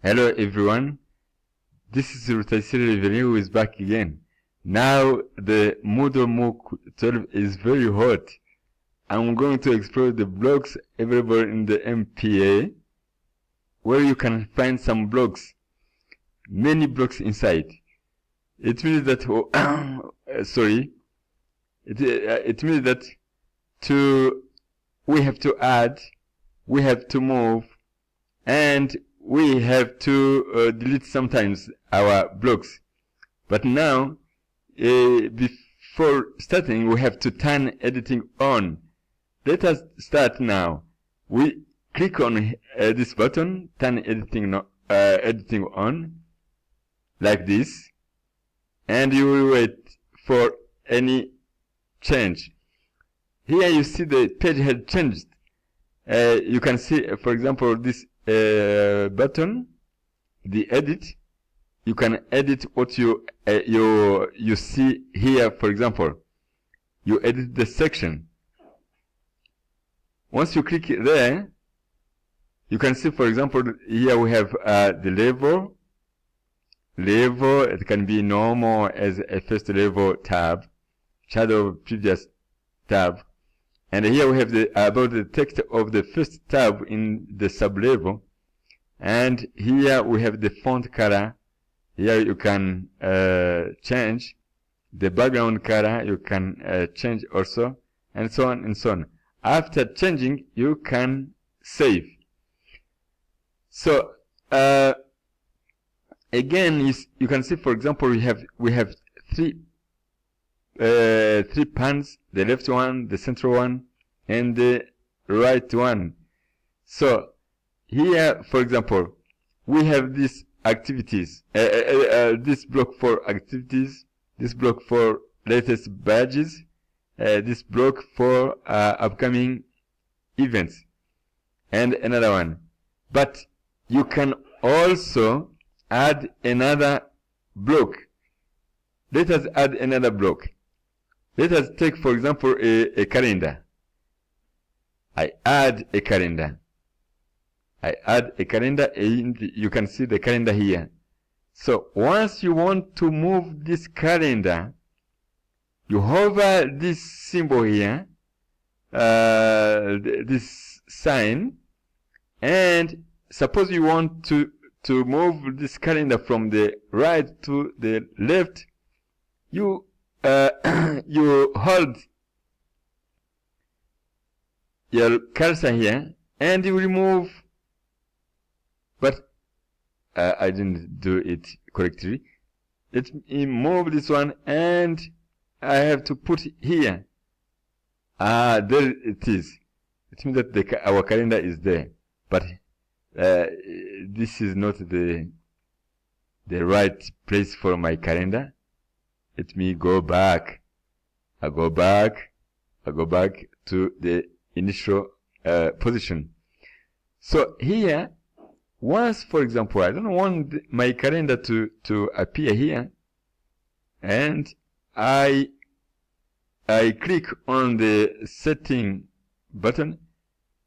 Hello everyone, this is Rutasiri Revenue who is back again. Now the Moodle MOOC12 is very hot. I'm going to explore the blogs available in the MPA, where you can find some blogs, many blogs inside. It means that, it means that we have to add, we have to move, and we have to delete sometimes our blogs. But now, before starting, we have to turn editing on. Let us start now. We click on this button, turn editing on, like this, and you will wait for any change. Here you see the page had changed. You can see, for example, this button, the edit. You can edit what you see here. For example, you edit the section. Once you click there, you can see, for example, here we have the level. It can be normal as a first level tab, shadow previous tab. And here we have about the text of the first tab in the sub-level. And here we have the font color. Here you can change the background color. You can change also, and so on and so on. After changing, you can save. So again, you can see, for example, we have three pans: the left one, the central one, and the right one. So here, for example, we have these activities, this block for activities, this block for latest badges, this block for upcoming events, and another one. But you can also add another block. Let us add another block. Let us take, for example, a calendar. I add a calendar. And you can see the calendar here. So once you want to move this calendar, you hover this symbol here, this sign, and suppose you want to move this calendar from the right to the left, you you hold your cursor here, and you will move. But I didn't do it correctly. Let me move this one, and I have to put here. There it is. It means that our calendar is there. But this is not the right place for my calendar. Let me go back. I go back to the initial position. So here, once, for example, I don't want my calendar to appear here, and I click on the setting button,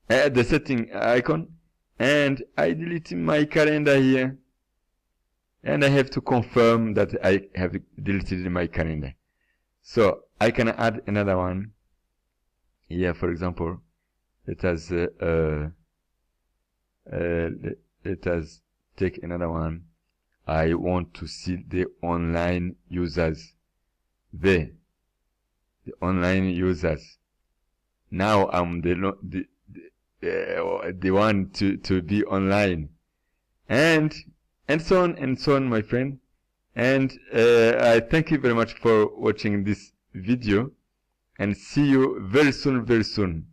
the setting icon, and I delete my calendar here, and I have to confirm that I have deleted my calendar. So I can add another one here. For example, let us take another one. I want to see the online users there. The online users. Now I'm the one to be online, and so on, my friend. And I thank you very much for watching this video, and see you very soon.